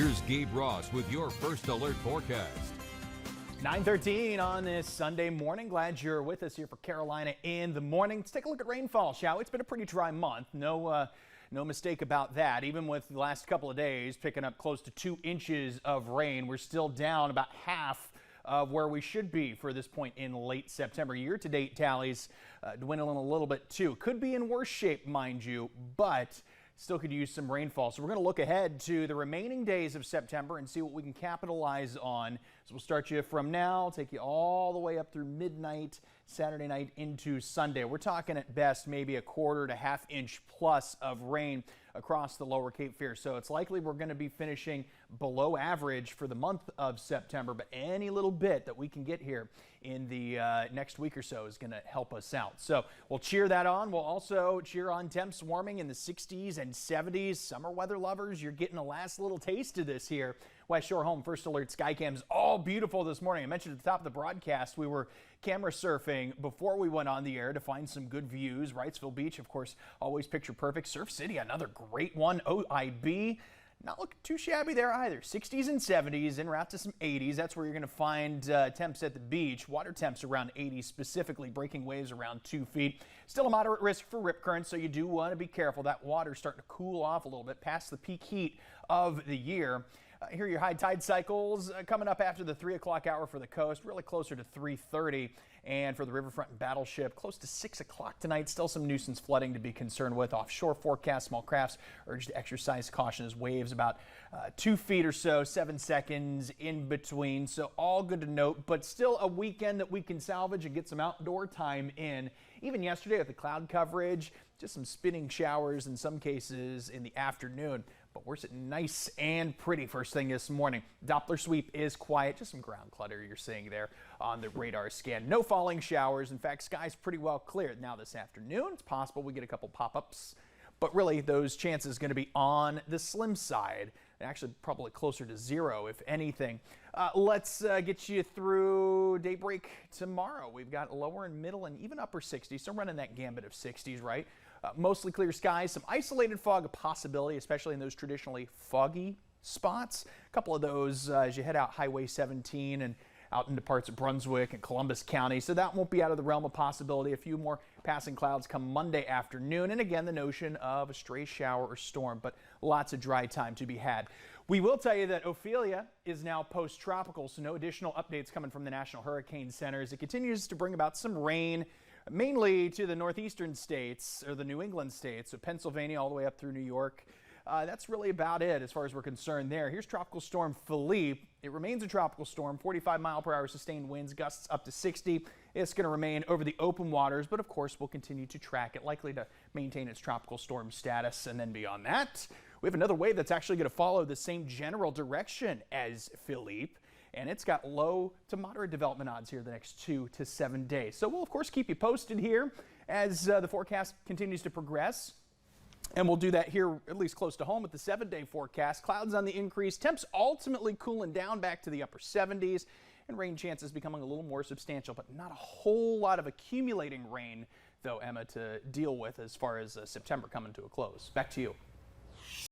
Here's Gabe Ross with your First Alert forecast. 9:13 on this Sunday morning. Glad you're with us here for Carolina in the morning. Let's take a look at rainfall, shall we? It's been a pretty dry month. No mistake about that. Even with the last couple of days picking up close to 2 inches of rain, we're still down about half of where we should be for this point in late September. Year-to-date tallies dwindling a little bit too. Could be in worse shape, mind you, but still could use some rainfall. So we're going to look ahead to the remaining days of September and see what we can capitalize on. So we'll start you from now, take you all the way up through midnight, Saturday night into Sunday. We're talking at best maybe a quarter to half inch plus of rain across the lower Cape Fear. So it's likely we're going to be finishing below average for the month of September, but any little bit that we can get here in the next week or so is going to help us out. So we'll cheer that on. We'll also cheer on temps warming in the 60s and 70s. Summer weather lovers, you're getting a last little taste of this here. West Shore Home First Alert Skycams, all beautiful this morning. I mentioned at the top of the broadcast, we were camera surfing before we went on the air to find some good views. Wrightsville Beach, of course, always picture perfect. Surf City, another great one. OIB, not looking too shabby there either. 60s and 70s, en route to some 80s. That's where you're going to find temps at the beach. Water temps around 80, specifically breaking waves around 2 feet. Still a moderate risk for rip currents, so you do want to be careful. That water's starting to cool off a little bit past the peak heat of the year. Here are your high tide cycles coming up after the 3 o'clock hour for the coast, really closer to 3:30. And for the Riverfront and Battleship, close to 6 o'clock tonight. Still some nuisance flooding to be concerned with. Offshore forecast, small crafts urged to exercise caution as waves about 2 feet or so, 7 seconds in between. So all good to note, but still a weekend that we can salvage and get some outdoor time in. Even yesterday with the cloud coverage, just some spinning showers in some cases in the afternoon. But we're sitting nice and pretty first thing this morning. Doppler sweep is quiet, just some ground clutter you're seeing there on the radar scan. No falling showers. In fact, sky's pretty well cleared. Now this afternoon, it's possible we get a couple pop-ups, but really those chances going to be on the slim side, and actually probably closer to zero if anything. Let's get you through daybreak tomorrow. We've got lower and middle and even upper 60s, so running that gambit of 60s, right? Mostly clear skies, some isolated fog a possibility, especially in those traditionally foggy spots. A couple of those as you head out Highway 17 and out into parts of Brunswick and Columbus County. So that won't be out of the realm of possibility. A few more passing clouds come Monday afternoon. And again, the notion of a stray shower or storm, but lots of dry time to be had. We will tell you that Ophelia is now post-tropical, so no additional updates coming from the National Hurricane Center as it continues to bring about some rain, mainly to the northeastern states or the New England states, so Pennsylvania all the way up through New York. That's really about it as far as we're concerned there. Here's Tropical Storm Philippe. It remains a tropical storm, 45-mile-per-hour sustained winds, gusts up to 60. It's going to remain over the open waters, but of course we'll continue to track it, likely to maintain its tropical storm status. And then beyond that, we have another wave that's actually going to follow the same general direction as Philippe, and it's got low to moderate development odds here the next 2 to 7 days. So we'll of course keep you posted here as the forecast continues to progress. And we'll do that here at least close to home with the 7-day forecast. Clouds on the increase, temps ultimately cooling down back to the upper 70s, and rain chances becoming a little more substantial, but not a whole lot of accumulating rain, though, Emma, to deal with as far as September coming to a close. Back to you.